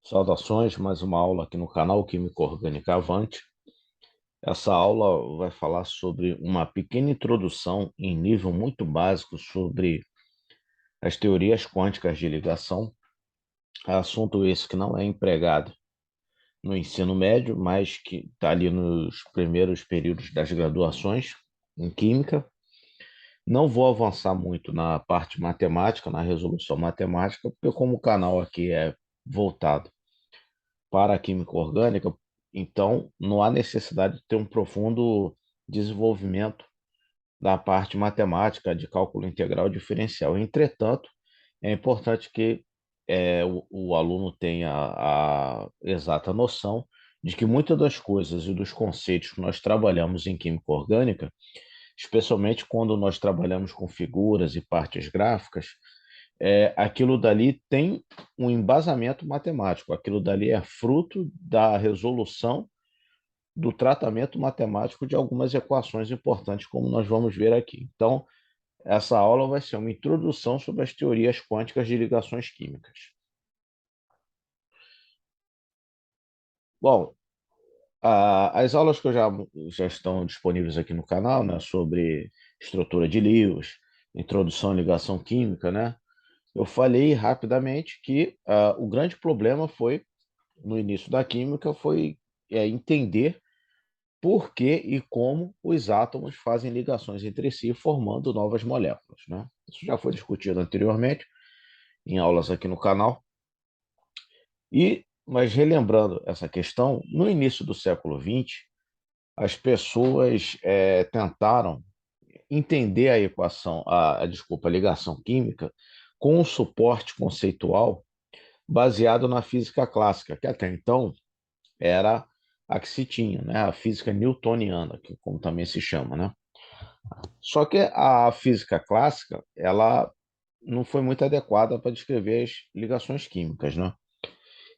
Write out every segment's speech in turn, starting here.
Saudações, mais uma aula aqui no canal Química Orgânica Avante. Essa aula vai falar sobre uma pequena introdução em nível muito básico sobre as teorias quânticas de ligação. Assunto esse que não é empregado no ensino médio, mas que está ali nos primeiros períodos das graduações em Química. Não vou avançar muito na parte matemática, na resolução matemática, porque como o canal aqui é voltado para a química orgânica, então não há necessidade de ter um profundo desenvolvimento da parte matemática de cálculo integral diferencial. Entretanto, é importante que o aluno tenha a exata noção de que muitas das coisas e dos conceitos que nós trabalhamos em química orgânica, especialmente quando nós trabalhamos com figuras e partes gráficas, aquilo dali tem um embasamento matemático, aquilo dali é fruto da resolução do tratamento matemático de algumas equações importantes, como nós vamos ver aqui. Então, essa aula vai ser uma introdução sobre as teorias quânticas de ligações químicas. Bom, as aulas que já estão disponíveis aqui no canal, né, sobre estrutura de Lewis, introdução à ligação química, né, eu falei rapidamente que o grande problema foi no início da química foi entender por que e como os átomos fazem ligações entre si, formando novas moléculas, né? Isso já foi discutido anteriormente em aulas aqui no canal. Mas relembrando essa questão, no início do século XX, as pessoas tentaram entender a equação, desculpa, a ligação química com um suporte conceitual baseado na física clássica, que até então era a que se tinha, né? A física newtoniana, que como também se chama, né? Só que a física clássica, ela não foi muito adequada para descrever as ligações químicas, né?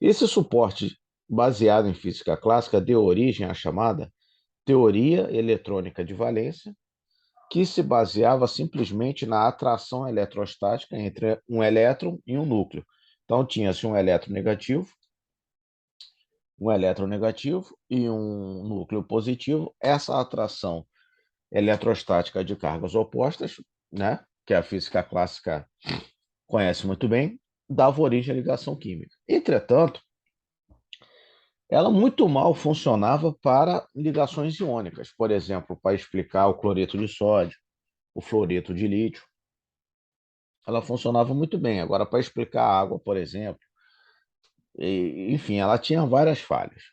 Esse suporte baseado em física clássica deu origem à chamada teoria eletrônica de valência, que se baseava simplesmente na atração eletrostática entre um elétron e um núcleo. Então tinha-se um elétron negativo e um núcleo positivo. Essa atração eletrostática de cargas opostas, né, que a física clássica conhece muito bem, dava origem à ligação química. Entretanto, ela muito mal funcionava para ligações iônicas, por exemplo, para explicar o cloreto de sódio, o fluoreto de lítio. Ela funcionava muito bem. Agora, para explicar a água, por exemplo, enfim, ela tinha várias falhas.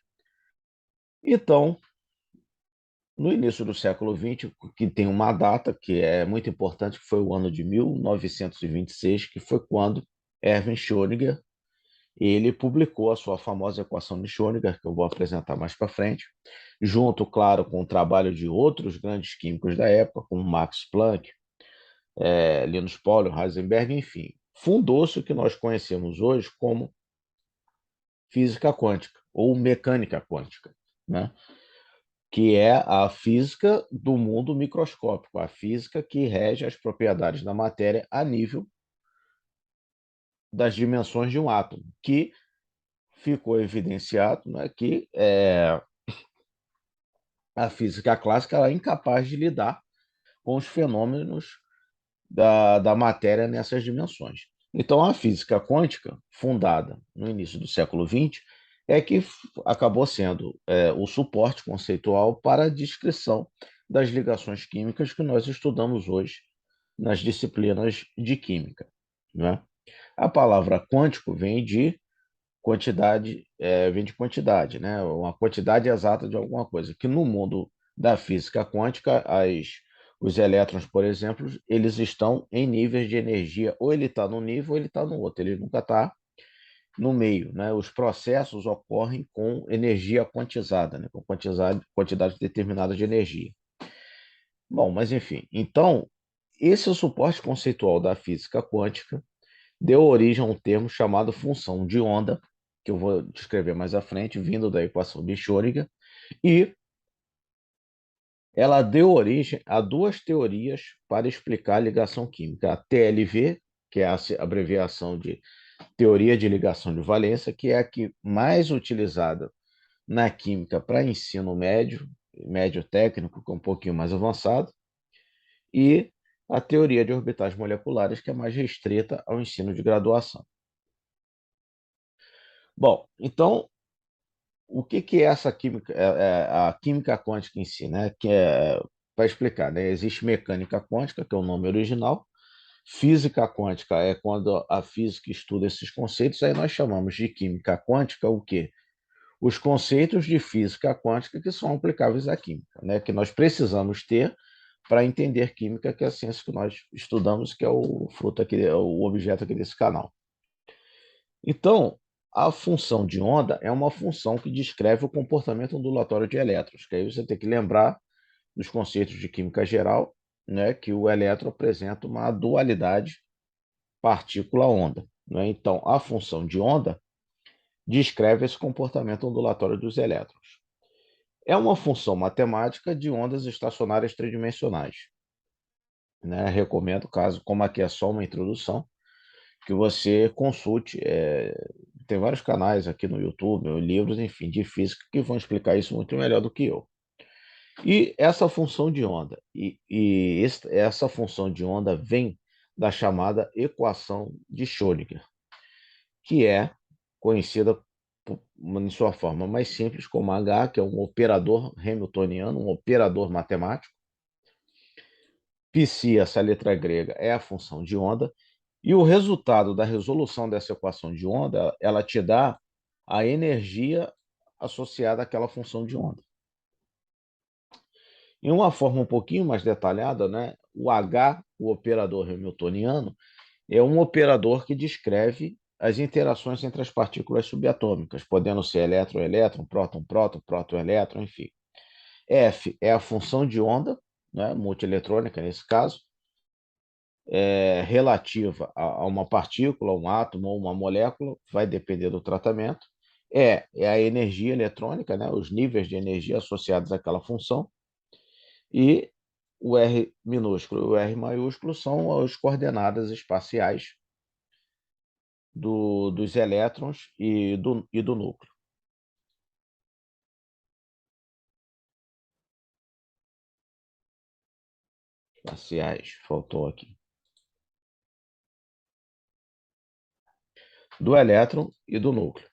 Então, no início do século XX, que tem uma data que é muito importante, que foi o ano de 1926, que foi quando Erwin Schrödinger ele publicou a sua famosa equação de Schrödinger, que eu vou apresentar mais para frente, junto, claro, com o trabalho de outros grandes químicos da época, como Max Planck, Linus Pauling, Heisenberg, enfim. Fundou-se o que nós conhecemos hoje como física quântica ou mecânica quântica, né? Que é a física do mundo microscópico, a física que rege as propriedades da matéria a nível das dimensões de um átomo, que ficou evidenciado, né, que a física clássica ela é incapaz de lidar com os fenômenos da matéria nessas dimensões. Então, a física quântica, fundada no início do século XX, é que acabou sendo o suporte conceitual para a descrição das ligações químicas que nós estudamos hoje nas disciplinas de química, né? A palavra quântico vem de quantidade, né? Uma quantidade exata de alguma coisa, que no mundo da física quântica, os elétrons, por exemplo, eles estão em níveis de energia, ou ele está num nível ou ele está no outro, ele nunca está no meio, né? Os processos ocorrem com energia quantizada, né? Com quantidade determinada de energia. Bom, mas enfim, então, esse é o suporte conceitual da física quântica, deu origem a um termo chamado função de onda, que eu vou descrever mais à frente, vindo da equação de Schrödinger, e ela deu origem a duas teorias para explicar a ligação química, a TLV que é a abreviação de teoria de ligação de valência, que é a que mais utilizada na química para ensino médio, médio técnico, que é um pouquinho mais avançado, e a teoria de orbitais moleculares, que é mais restrita ao ensino de graduação. Bom, então, o que é essa química, a química quântica em si, né? Que é, para explicar, né? Existe mecânica quântica, que é o nome original, física quântica é quando a física estuda esses conceitos, aí nós chamamos de química quântica o quê? Os conceitos de física quântica que são aplicáveis à química, né? Que nós precisamos ter para entender química, que é a ciência que nós estudamos, que é o fruto aqui, o objeto aqui desse canal. Então, a função de onda é uma função que descreve o comportamento ondulatório de elétrons, que aí você tem que lembrar dos conceitos de química geral, né, que o elétron apresenta uma dualidade partícula-onda. Né? Então, a função de onda descreve esse comportamento ondulatório dos elétrons. É uma função matemática de ondas estacionárias tridimensionais. Né? Recomendo, caso, como aqui é só uma introdução, que você consulte. Tem vários canais aqui no YouTube, livros, enfim, de física que vão explicar isso muito melhor do que eu. E essa função de onda, essa função de onda vem da chamada equação de Schrödinger, que é conhecida em sua forma mais simples como H, que é um operador hamiltoniano, um operador matemático. Psi, essa letra grega, é a função de onda, e o resultado da resolução dessa equação de onda, ela te dá a energia associada àquela função de onda. Em uma forma um pouquinho mais detalhada, né, o H, o operador hamiltoniano, é um operador que descreve as interações entre as partículas subatômicas, podendo ser elétron-elétron, próton-próton, próton-elétron, enfim. F é a função de onda, né, multieletrônica nesse caso, relativa a uma partícula, um átomo ou uma molécula, vai depender do tratamento. É a energia eletrônica, né, os níveis de energia associados àquela função. E o R minúsculo e o R maiúsculo são as coordenadas espaciais dos elétrons e do núcleo. Espaciais, faltou aqui. Do elétron e do núcleo.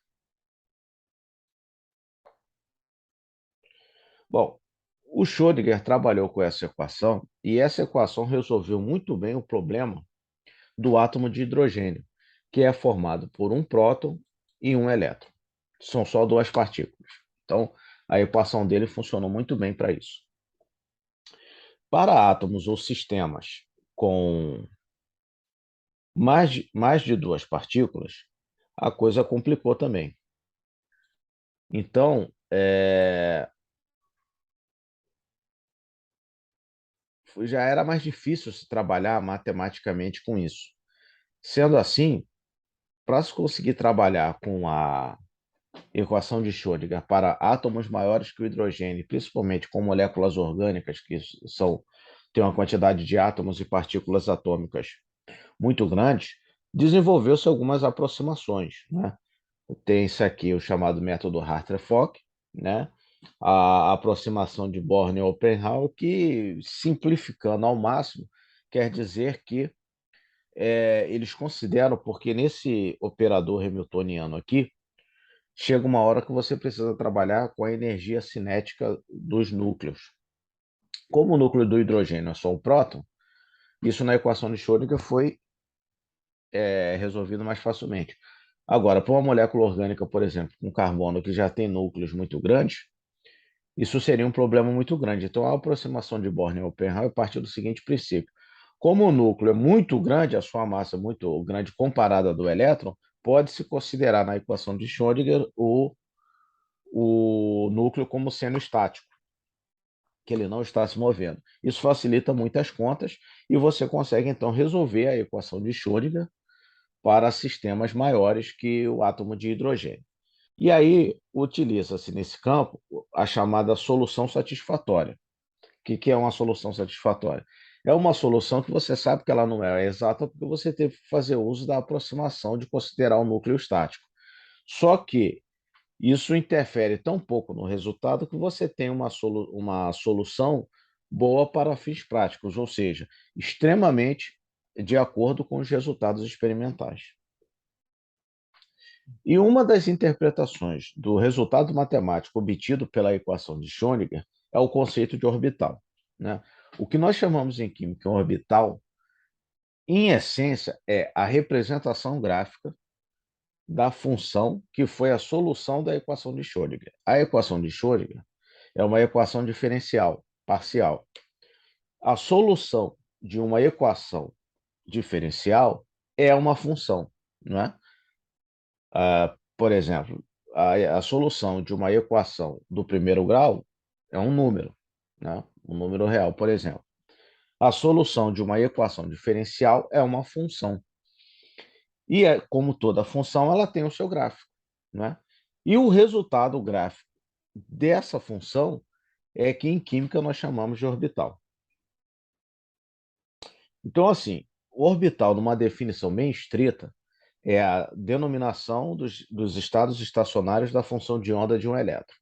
Bom, o Schrödinger trabalhou com essa equação e essa equação resolveu muito bem o problema do átomo de hidrogênio, que é formado por um próton e um elétron. São só duas partículas. Então, a equação dele funcionou muito bem para isso. Para átomos ou sistemas com mais de duas partículas, a coisa complicou também. Então, já era mais difícil se trabalhar matematicamente com isso. Sendo assim, para se conseguir trabalhar com a equação de Schrödinger para átomos maiores que o hidrogênio, principalmente com moléculas orgânicas que têm uma quantidade de átomos e partículas atômicas muito grande, desenvolveu-se algumas aproximações, né? Tem isso aqui, o chamado método Hartree-Fock, né? A aproximação de Born e Oppenhauer, que, simplificando ao máximo, quer dizer que eles consideram, porque nesse operador hamiltoniano aqui, chega uma hora que você precisa trabalhar com a energia cinética dos núcleos. Como o núcleo do hidrogênio é só um próton, isso na equação de Schrödinger foi resolvido mais facilmente. Agora, para uma molécula orgânica, por exemplo, com carbono que já tem núcleos muito grandes, isso seria um problema muito grande. Então, a aproximação de Born e Oppenheimer partiu do seguinte princípio: como o núcleo é muito grande, a sua massa é muito grande comparada à do elétron, pode-se considerar na equação de Schrödinger o núcleo como sendo estático, que ele não está se movendo. Isso facilita muitas contas e você consegue, então, resolver a equação de Schrödinger para sistemas maiores que o átomo de hidrogênio. E aí utiliza-se nesse campo a chamada solução satisfatória. O que é uma solução satisfatória? É uma solução que você sabe que ela não é exata porque você teve que fazer uso da aproximação de considerar o núcleo estático. Só que isso interfere tão pouco no resultado que você tem uma solução boa para fins práticos, ou seja, extremamente de acordo com os resultados experimentais. E uma das interpretações do resultado matemático obtido pela equação de Schrödinger é o conceito de orbital, né? O que nós chamamos em química orbital, em essência, é a representação gráfica da função que foi a solução da equação de Schrödinger. A equação de Schrödinger é uma equação diferencial parcial. A solução de uma equação diferencial é uma função, não é? Por exemplo, a solução de uma equação do primeiro grau é um número, né? Um número real, por exemplo. A solução de uma equação diferencial é uma função. E, como toda função, ela tem o seu gráfico, né? E o resultado gráfico dessa função é que em química nós chamamos de orbital. Então, assim, o orbital, numa definição bem estrita, é a denominação dos estados estacionários da função de onda de um elétron.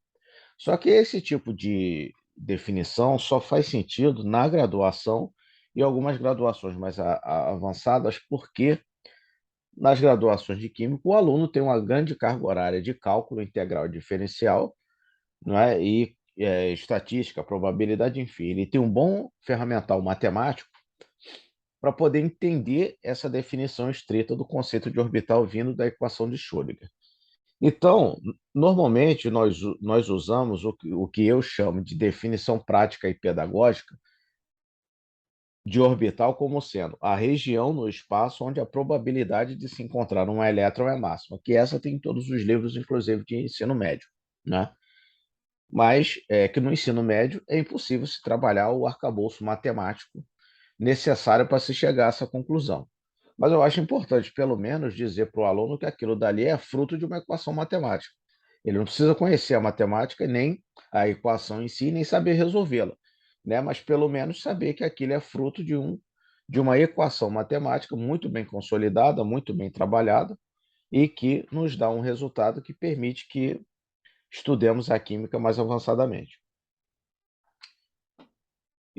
Só que esse tipo de definição só faz sentido na graduação e algumas graduações mais avançadas, porque nas graduações de química o aluno tem uma grande carga horária de cálculo integral e diferencial, não é? E estatística, probabilidade, enfim. Ele tem um bom ferramental matemático para poder entender essa definição estrita do conceito de orbital vindo da equação de Schrödinger. Então, normalmente nós usamos o que eu chamo de definição prática e pedagógica de orbital como sendo a região no espaço onde a probabilidade de se encontrar um elétron é máxima, que essa tem em todos os livros, inclusive de ensino médio, né? Mas que no ensino médio é impossível se trabalhar o arcabouço matemático necessário para se chegar a essa conclusão. Mas eu acho importante, pelo menos, dizer para o aluno que aquilo dali é fruto de uma equação matemática. Ele não precisa conhecer a matemática, nem a equação em si, nem saber resolvê-la, né? Mas pelo menos saber que aquilo é fruto de uma equação matemática muito bem consolidada, muito bem trabalhada, e que nos dá um resultado que permite que estudemos a química mais avançadamente.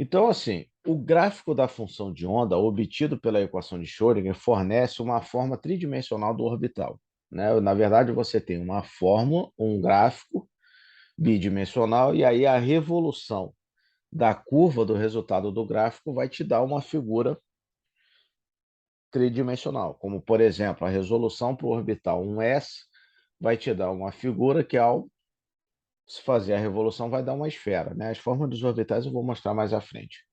Então, assim, o gráfico da função de onda obtido pela equação de Schrödinger fornece uma forma tridimensional do orbital, né? Na verdade, você tem uma fórmula, um gráfico bidimensional, e aí a revolução da curva do resultado do gráfico vai te dar uma figura tridimensional, como, por exemplo, a resolução para o orbital 1s vai te dar uma figura que, ao se fazer a revolução, vai dar uma esfera, né? As formas dos orbitais eu vou mostrar mais à frente.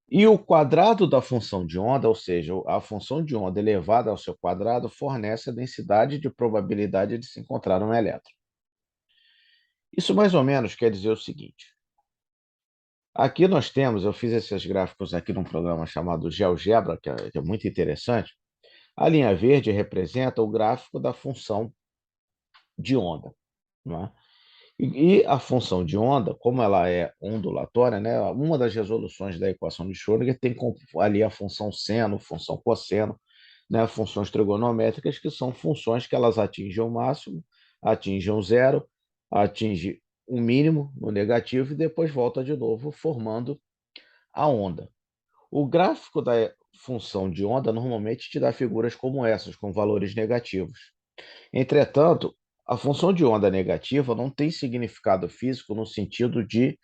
E o quadrado da função de onda, ou seja, a função de onda elevada ao seu quadrado, fornece a densidade de probabilidade de se encontrar um elétron. Isso mais ou menos quer dizer o seguinte: aqui nós temos, eu fiz esses gráficos aqui num programa chamado GeoGebra, que é muito interessante. A linha verde representa o gráfico da função de onda, não é? E a função de onda, como ela é ondulatória, né, uma das resoluções da equação de Schrödinger tem ali a função seno, função cosseno, né, funções trigonométricas, que são funções que elas atingem o máximo, atingem o zero, atingem o mínimo no negativo e depois volta de novo, formando a onda. O gráfico da função de onda normalmente te dá figuras como essas, com valores negativos. Entretanto, a função de onda negativa não tem significado físico no sentido de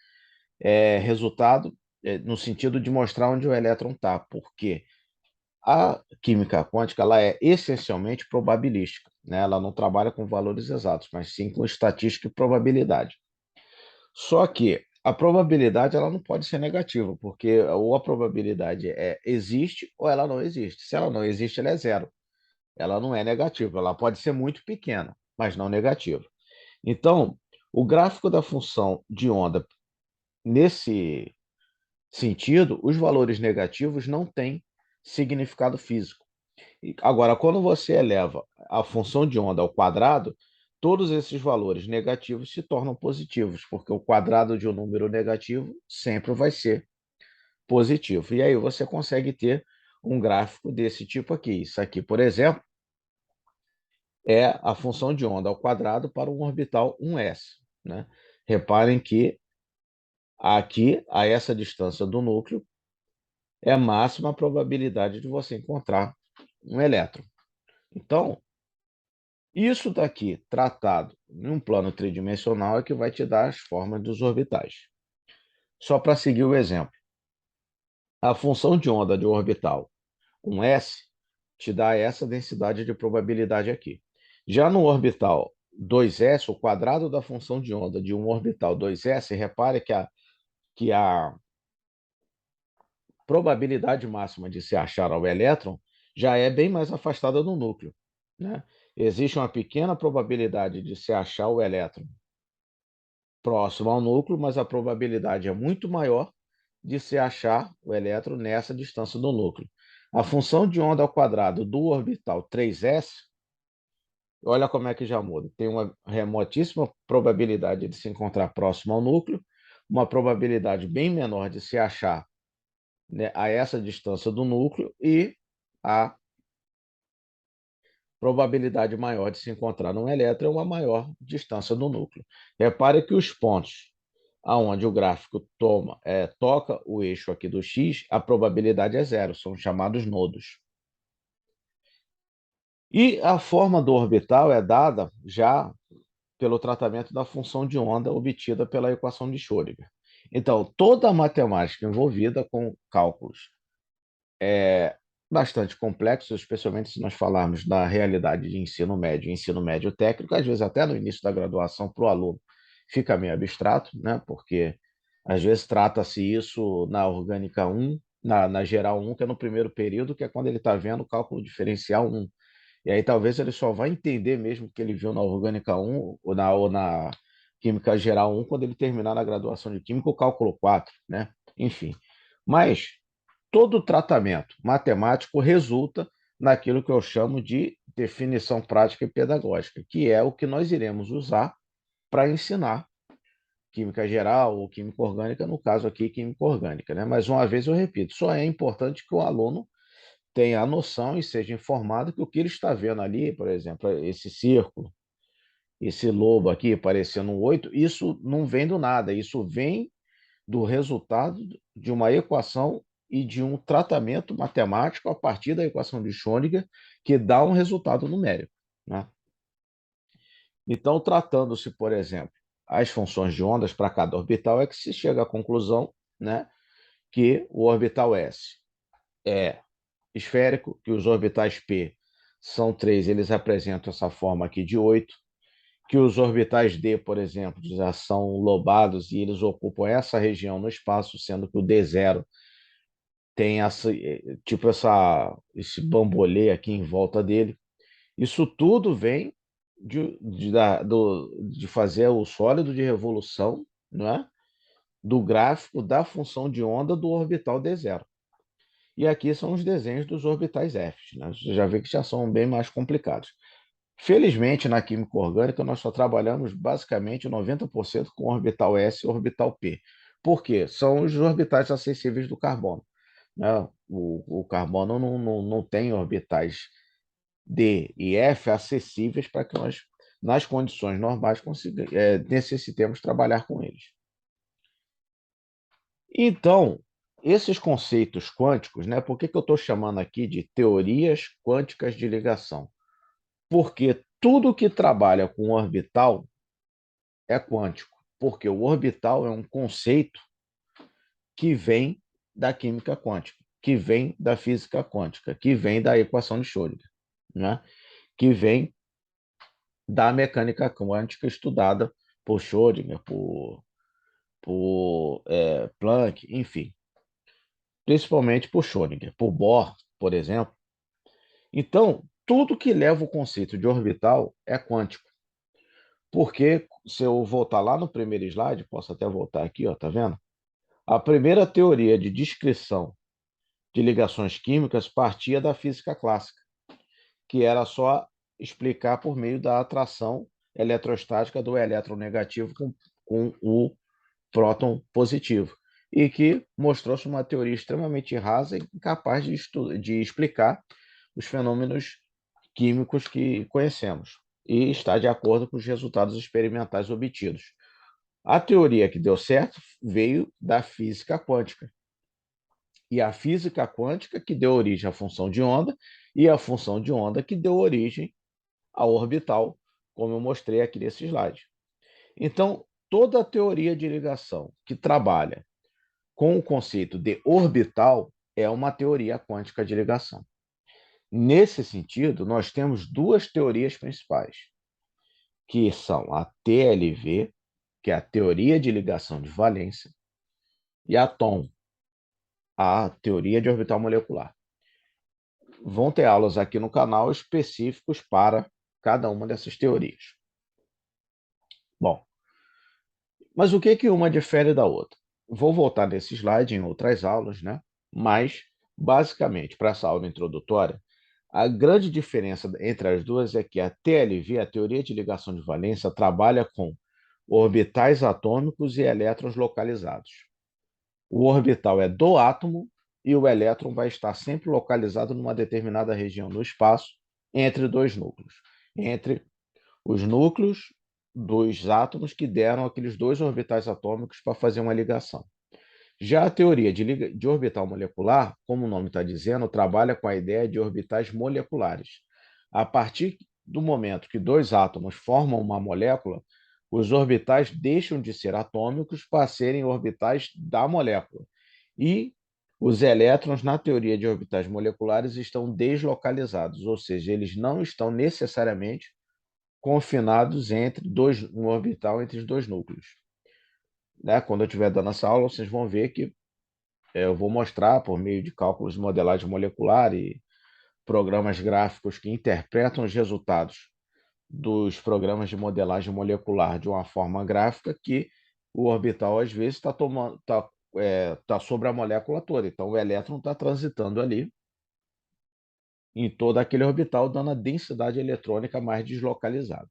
resultado, no sentido de mostrar onde o elétron está, porque a química quântica ela é essencialmente probabilística, né? Ela não trabalha com valores exatos, mas sim com estatística e probabilidade. Só que a probabilidade ela não pode ser negativa, porque ou a probabilidade existe ou ela não existe. Se ela não existe, ela é zero. Ela não é negativa, ela pode ser muito pequena, mas não negativa. Então, o gráfico da função de onda, nesse sentido, os valores negativos não têm significado físico. Agora, quando você eleva a função de onda ao quadrado, todos esses valores negativos se tornam positivos, porque o quadrado de um número negativo sempre vai ser positivo. E aí você consegue ter um gráfico desse tipo aqui. Isso aqui, por exemplo, é a função de onda ao quadrado para um orbital 1s, né? Reparem que aqui, a essa distância do núcleo, é a máxima probabilidade de você encontrar um elétron. Então, isso daqui, tratado em um plano tridimensional, é que vai te dar as formas dos orbitais. Só para seguir o exemplo, a função de onda de um orbital 1s te dá essa densidade de probabilidade aqui. Já no orbital 2s, o quadrado da função de onda de um orbital 2s, repare que a probabilidade máxima de se achar ao elétron já é bem mais afastada do núcleo, né? Existe uma pequena probabilidade de se achar o elétron próximo ao núcleo, mas a probabilidade é muito maior de se achar o elétron nessa distância do núcleo. A função de onda ao quadrado do orbital 3s, olha como é que já muda. Tem uma remotíssima probabilidade de se encontrar próximo ao núcleo, uma probabilidade bem menor de se achar, né, a essa distância do núcleo e a probabilidade maior de se encontrar num elétron é uma maior distância do núcleo. Repare que os pontos aonde o gráfico toca o eixo aqui do x, a probabilidade é zero, são chamados nodos. E a forma do orbital é dada já pelo tratamento da função de onda obtida pela equação de Schrödinger. Então, toda a matemática envolvida com cálculos é bastante complexos, especialmente se nós falarmos da realidade de ensino médio técnico, às vezes até no início da graduação para o aluno fica meio abstrato, né? Porque às vezes trata-se isso na orgânica 1, na geral 1, que é no primeiro período, que é quando ele está vendo o cálculo diferencial 1. E aí talvez ele só vai entender mesmo o que ele viu na orgânica 1 ou na química geral 1 quando ele terminar na graduação de química o cálculo 4, né? Enfim. Mas todo tratamento matemático resulta naquilo que eu chamo de definição prática e pedagógica, que é o que nós iremos usar para ensinar química geral ou química orgânica, no caso aqui, química orgânica, né? Mas uma vez eu repito, só é importante que o aluno tenha a noção e seja informado que o que ele está vendo ali, por exemplo, esse círculo, esse lobo aqui parecendo um 8, isso não vem do nada, isso vem do resultado de uma equação e de um tratamento matemático a partir da equação de Schrödinger que dá um resultado numérico, né? Então, tratando-se, por exemplo, as funções de ondas para cada orbital, é que se chega à conclusão, né, que o orbital S é esférico, que os orbitais P são 3, eles apresentam essa forma aqui de 8, que os orbitais D, por exemplo, já são lobados e eles ocupam essa região no espaço, sendo que o D0 tem esse bambolê aqui em volta dele. Isso tudo vem de fazer o sólido de revolução, né, do gráfico da função de onda do orbital D0. E aqui são os desenhos dos orbitais F, né? Você já vê que já são bem mais complicados. Felizmente, na química orgânica, nós só trabalhamos basicamente 90% com orbital S e orbital P. Por quê? São os orbitais acessíveis do carbono, né? O carbono não tem orbitais D e F acessíveis para que nós, nas condições normais, necessitemos trabalhar com eles. Então, esses conceitos quânticos, né, por que eu estou chamando aqui de teorias quânticas de ligação? Porque tudo que trabalha com orbital é quântico, porque o orbital é um conceito que vem da química quântica, que vem da física quântica, que vem da equação de Schrödinger, né? Que vem da mecânica quântica estudada por Schrödinger, por Planck, enfim, principalmente por Schrödinger, por Bohr, por exemplo. Então, tudo que leva o conceito de orbital é quântico. Porque, se eu voltar lá no primeiro slide, posso até voltar aqui, ó, tá vendo? A primeira teoria de descrição de ligações químicas partia da física clássica, que era só explicar por meio da atração eletrostática do elétron negativo com o próton positivo. e que mostrou-se uma teoria extremamente rasa e incapaz de explicar os fenômenos químicos que conhecemos e está de acordo com os resultados experimentais obtidos. A teoria que deu certo veio da física quântica. E a física quântica que deu origem à função de onda, e a função de onda que deu origem ao orbital, como eu mostrei aqui nesse slide. Então, toda a teoria de ligação que trabalha com o conceito de orbital é uma teoria quântica de ligação. Nesse sentido, nós temos duas teorias principais, que são a TLV, que é a teoria de ligação de valência, e a TOM, a teoria de orbital molecular. Vão ter aulas aqui no canal específicos para cada uma dessas teorias. Bom, mas o que que uma difere da outra? Vou voltar nesse slide em outras aulas, né? Mas, basicamente, para essa aula introdutória, a grande diferença entre as duas é que a TLV, a teoria de ligação de valência, trabalha com orbitais atômicos e elétrons localizados. O orbital é do átomo e o elétron vai estar sempre localizado numa determinada região do espaço entre dois núcleos, entre os núcleos dos átomos que deram aqueles dois orbitais atômicos para fazer uma ligação. Já a teoria de orbital molecular, como o nome está dizendo, trabalha com a ideia de orbitais moleculares. A partir do momento que dois átomos formam uma molécula, os orbitais deixam de ser atômicos para serem orbitais da molécula. E os elétrons, na teoria de orbitais moleculares, estão deslocalizados, ou seja, eles não estão necessariamente confinados entre um orbital entre os dois núcleos. Né? Quando eu estiver dando essa aula, vocês vão ver que eu vou mostrar por meio de cálculos de modelagem molecular e programas gráficos que interpretam os resultados dos programas de modelagem molecular de uma forma gráfica que o orbital às vezes tá sobre a molécula toda. Então o elétron está transitando ali em todo aquele orbital, dando a densidade eletrônica mais deslocalizada.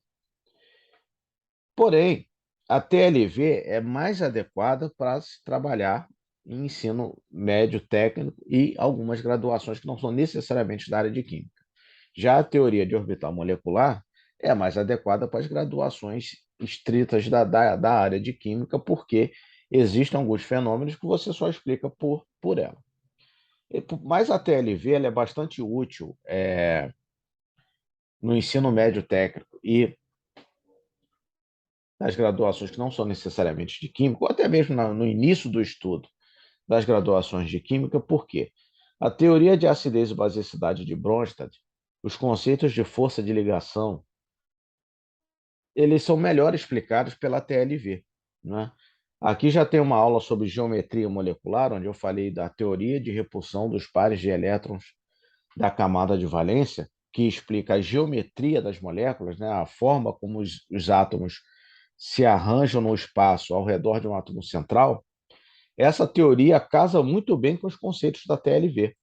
Porém, a TLV é mais adequada para se trabalhar em ensino médio técnico e algumas graduações que não são necessariamente da área de química. Já a teoria de orbital molecular é mais adequada para as graduações estritas da área de química, porque existem alguns fenômenos que você só explica por ela. Mas a TLV ela é bastante útil no ensino médio técnico e nas graduações que não são necessariamente de química, ou até mesmo no início do estudo das graduações de química, por quê? A teoria de acidez e basicidade de Bronsted, os conceitos de força de ligação, eles são melhor explicados pela TLV, né? Aqui já tem uma aula sobre geometria molecular, onde eu falei da teoria de repulsão dos pares de elétrons da camada de valência, que explica a geometria das moléculas, né? A forma como os átomos se arranjam no espaço ao redor de um átomo central. Essa teoria casa muito bem com os conceitos da TLV,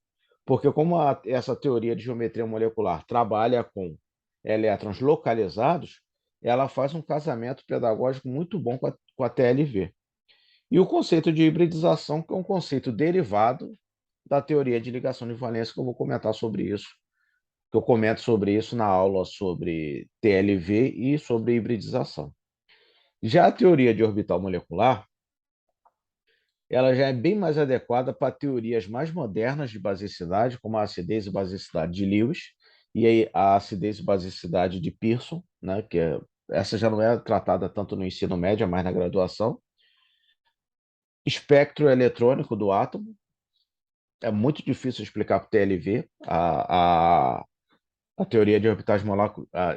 porque como essa teoria de geometria molecular trabalha com elétrons localizados, ela faz um casamento pedagógico muito bom com a TLV. E o conceito de hibridização, que é um conceito derivado da teoria de ligação de valência, que eu vou comentar sobre isso, que eu comento sobre isso na aula sobre TLV e sobre hibridização. Já a teoria de orbital molecular, ela já é bem mais adequada para teorias mais modernas de basicidade, como a acidez e basicidade de Lewis e a acidez e basicidade de Pearson, né, essa já não é tratada tanto no ensino médio, mas na graduação. Espectro eletrônico do átomo, é muito difícil explicar para o TLV. A teoria de orbitais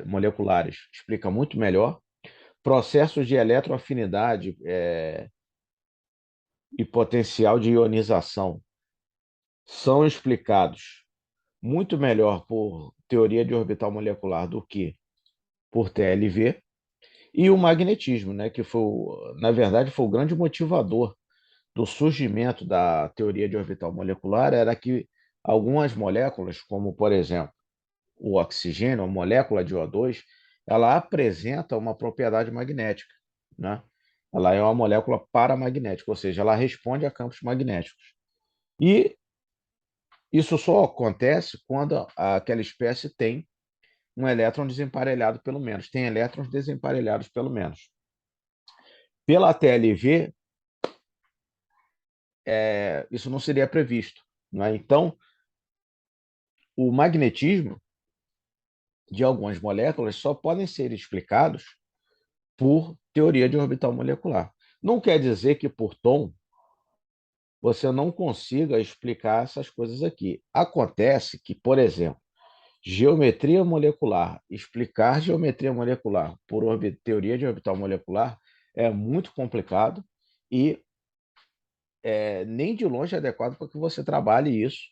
moleculares explica muito melhor. Processos de eletroafinidade e potencial de ionização são explicados muito melhor por teoria de orbital molecular do que por TLV, e o magnetismo, né, que foi, na verdade, foi o grande motivador do surgimento da teoria de orbital molecular, era que algumas moléculas, como, por exemplo, o oxigênio, a molécula de O2, ela apresenta uma propriedade magnética, né? Ela é uma molécula paramagnética, ou seja, ela responde a campos magnéticos. E isso só acontece quando aquela espécie tem um elétron desemparelhado pelo menos, tem elétrons desemparelhados pelo menos. Pela TLV, isso não seria previsto. Não é? Então, o magnetismo de algumas moléculas só podem ser explicados por teoria de orbital molecular. Não quer dizer que por tom você não consiga explicar essas coisas aqui. Acontece que, por exemplo, geometria molecular, explicar geometria molecular por teoria de orbital molecular é muito complicado e nem de longe é adequado para que você trabalhe isso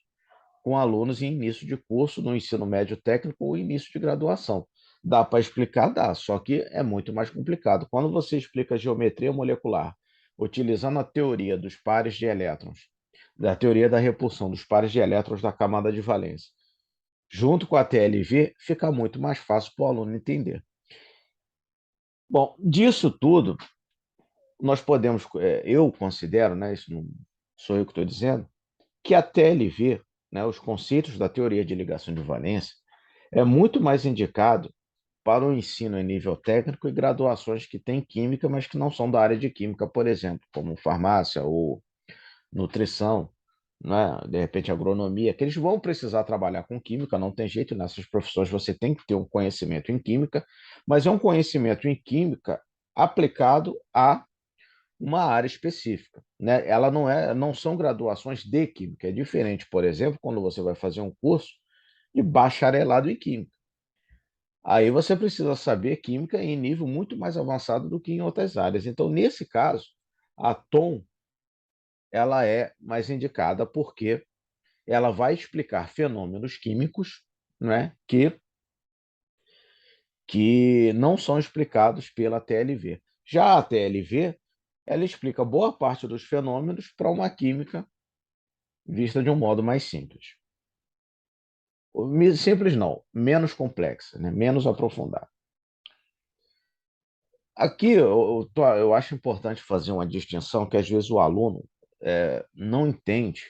com alunos em início de curso, no ensino médio técnico ou início de graduação. Dá para explicar? Dá, só que é muito mais complicado. Quando você explica geometria molecular, utilizando a teoria dos pares de elétrons, da teoria da repulsão dos pares de elétrons da camada de valência, junto com a TLV, fica muito mais fácil para o aluno entender. Bom, disso tudo, nós podemos, eu considero, né, isso não sou eu que estou dizendo, que a TLV, né, os conceitos da teoria de ligação de valência, é muito mais indicado para o ensino em nível técnico e graduações que têm química, mas que não são da área de química, por exemplo, como farmácia ou nutrição, né? De repente agronomia, que eles vão precisar trabalhar com química, não tem jeito, nessas profissões você tem que ter um conhecimento em química, mas é um conhecimento em química aplicado a uma área específica, né? Ela não são graduações de química, é diferente, por exemplo, quando você vai fazer um curso de bacharelado em química. Aí você precisa saber química em nível muito mais avançado do que em outras áreas. Então, nesse caso, a Tom ela é mais indicada porque ela vai explicar fenômenos químicos, né, que não são explicados pela TLV. Já a TLV, ela explica boa parte dos fenômenos para uma química vista de um modo mais simples. Simples não, menos complexa, né? Menos aprofundada. Aqui eu acho importante fazer uma distinção que às vezes o aluno não entende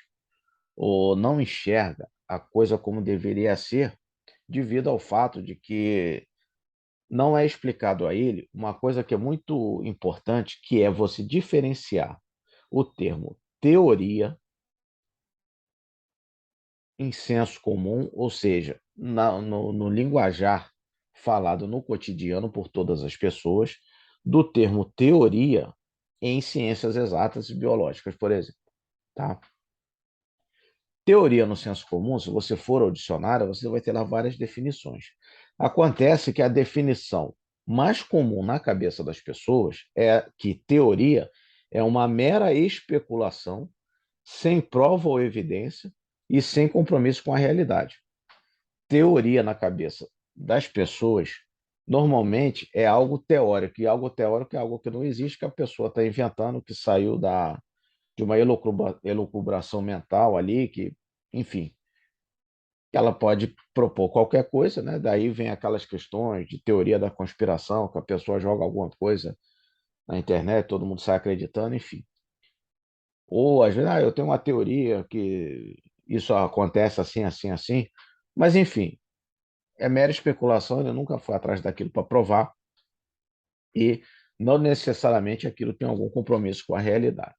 ou não enxerga a coisa como deveria ser, devido ao fato de que não é explicado a ele uma coisa que é muito importante, que é você diferenciar o termo teoria em senso comum, ou seja, no linguajar falado no cotidiano por todas as pessoas, do termo teoria em ciências exatas e biológicas, por exemplo. Tá? Teoria no senso comum, se você for ao dicionário, você vai ter lá várias definições. Acontece que a definição mais comum na cabeça das pessoas é que teoria é uma mera especulação, sem prova ou evidência e sem compromisso com a realidade. Teoria na cabeça das pessoas normalmente é algo teórico, e algo teórico é algo que não existe, que a pessoa está inventando, que saiu de uma elucubração mental ali, que, enfim, ela pode propor qualquer coisa, né? Daí vem aquelas questões de teoria da conspiração, que a pessoa joga alguma coisa na internet, todo mundo sai acreditando, enfim. Ou às vezes, eu tenho uma teoria que isso acontece assim, assim, assim, mas enfim, é mera especulação, ele nunca foi atrás daquilo para provar e não necessariamente aquilo tem algum compromisso com a realidade.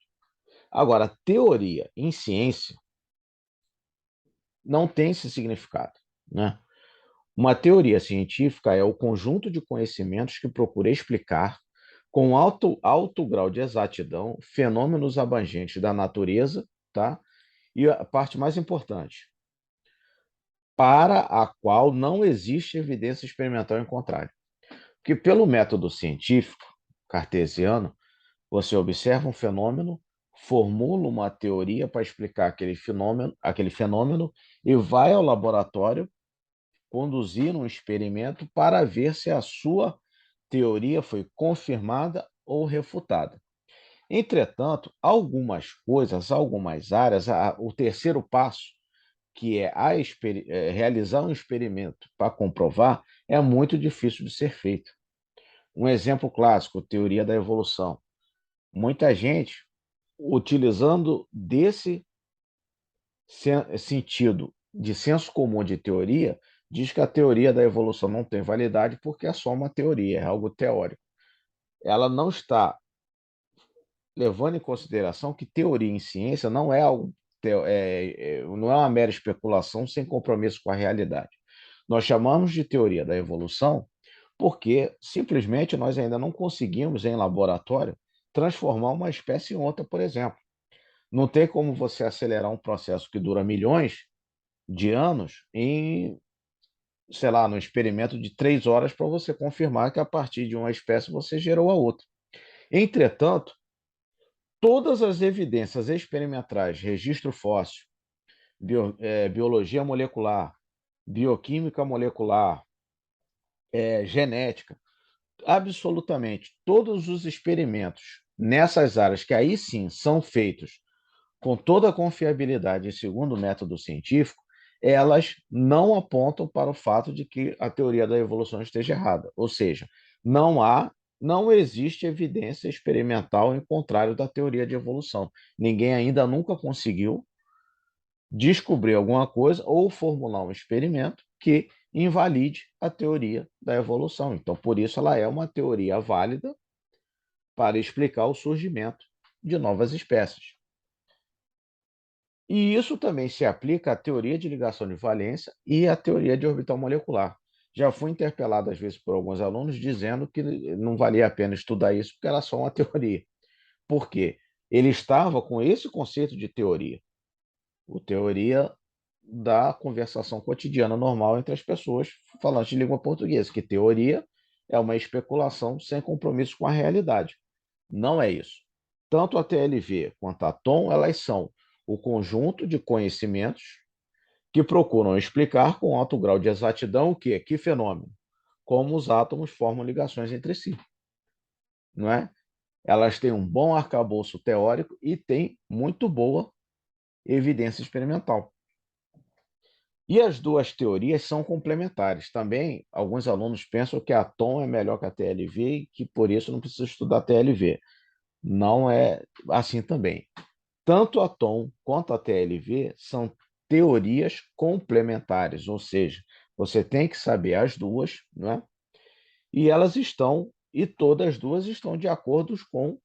Agora, teoria em ciência não tem esse significado, né? Uma teoria científica é o conjunto de conhecimentos que procura explicar, com alto grau de exatidão, fenômenos abrangentes da natureza, tá? E a parte mais importante, para a qual não existe evidência experimental em contrário. Porque pelo método científico cartesiano, você observa um fenômeno, formula uma teoria para explicar aquele fenômeno e vai ao laboratório conduzir um experimento para ver se a sua teoria foi confirmada ou refutada. Entretanto, algumas coisas, algumas áreas, o terceiro passo, que é realizar um experimento para comprovar, é muito difícil de ser feito. Um exemplo clássico, teoria da evolução. Muita gente, utilizando desse sentido de senso comum de teoria, diz que a teoria da evolução não tem validade porque é só uma teoria, é algo teórico. Ela não está levando em consideração que teoria em ciência não é algo, não é uma mera especulação sem compromisso com a realidade. Nós chamamos de teoria da evolução porque simplesmente nós ainda não conseguimos, em laboratório, transformar uma espécie em outra, por exemplo. Não tem como você acelerar um processo que dura milhões de anos em, sei lá, no experimento de 3 horas para você confirmar que a partir de uma espécie você gerou a outra. Entretanto, todas as evidências experimentais, registro fóssil, biologia molecular, bioquímica molecular, genética, absolutamente todos os experimentos nessas áreas que aí sim são feitos com toda a confiabilidade e segundo o método científico, elas não apontam para o fato de que a teoria da evolução esteja errada. Ou seja, não existe evidência experimental em contrário da teoria de evolução. Ninguém ainda nunca conseguiu descobrir alguma coisa ou formular um experimento que invalide a teoria da evolução. Então, por isso, ela é uma teoria válida para explicar o surgimento de novas espécies. E isso também se aplica à teoria de ligação de valência e à teoria de orbital molecular. Já fui interpelado, às vezes, por alguns alunos dizendo que não valia a pena estudar isso porque era só uma teoria. Por quê? Ele estava com esse conceito de teoria, o teoria da conversação cotidiana normal entre as pessoas falantes de língua portuguesa, que teoria é uma especulação sem compromisso com a realidade. Não é isso. Tanto a TLV quanto a TOM, elas são o conjunto de conhecimentos que procuram explicar com alto grau de exatidão o quê? Que fenômeno? Como os átomos formam ligações entre si, não é? Elas têm um bom arcabouço teórico e têm muito boa evidência experimental. E as duas teorias são complementares. Também, alguns alunos pensam que a TOM é melhor que a TLV e que por isso não precisa estudar TLV. Não é assim também. Tanto a TOM quanto a TLV são teorias complementares, ou seja, você tem que saber as duas, né? E elas estão, e todas as duas estão de acordo com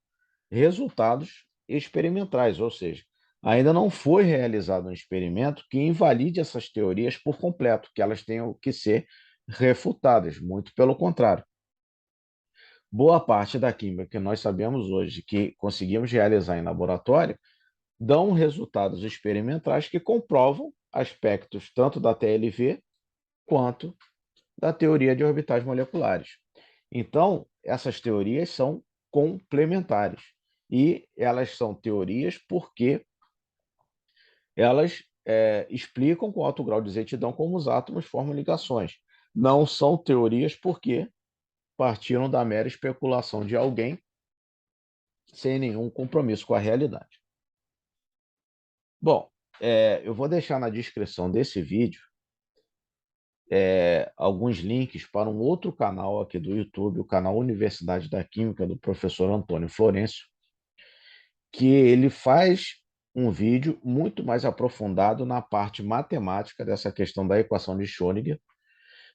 resultados experimentais, ou seja, ainda não foi realizado um experimento que invalide essas teorias por completo, que elas tenham que ser refutadas, muito pelo contrário. Boa parte da química que nós sabemos hoje, que conseguimos realizar em laboratório, dão resultados experimentais que comprovam aspectos tanto da TLV quanto da teoria de orbitais moleculares. Então, essas teorias são complementares e elas são teorias porque elas explicam com alto grau de exatidão como os átomos formam ligações. Não são teorias porque partiram da mera especulação de alguém sem nenhum compromisso com a realidade. Bom, eu vou deixar na descrição desse vídeo alguns links para um outro canal aqui do YouTube, o canal Universidade da Química, do professor Antônio Florencio, que ele faz um vídeo muito mais aprofundado na parte matemática dessa questão da equação de Schrödinger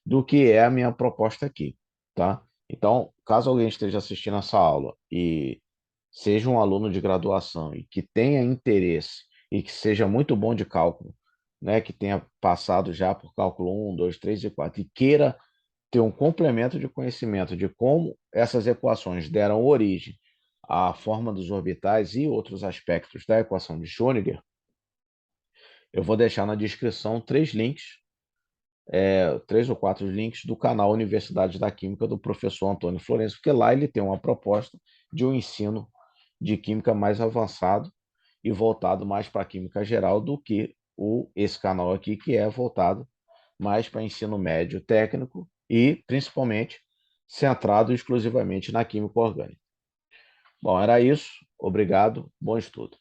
do que é a minha proposta aqui, tá? Então, caso alguém esteja assistindo essa aula e seja um aluno de graduação e que tenha interesse e que seja muito bom de cálculo, né, que tenha passado já por cálculo 1, 2, 3 e 4 e queira ter um complemento de conhecimento de como essas equações deram origem à forma dos orbitais e outros aspectos da equação de Schrödinger, eu vou deixar na descrição 3 links, 3 ou 4 links do canal Universidade da Química do professor Antônio Florencio, porque lá ele tem uma proposta de um ensino de química mais avançado e voltado mais para a química geral do que esse canal aqui, que é voltado mais para ensino médio técnico e, principalmente, centrado exclusivamente na química orgânica. Bom, era isso. Obrigado. Bom estudo.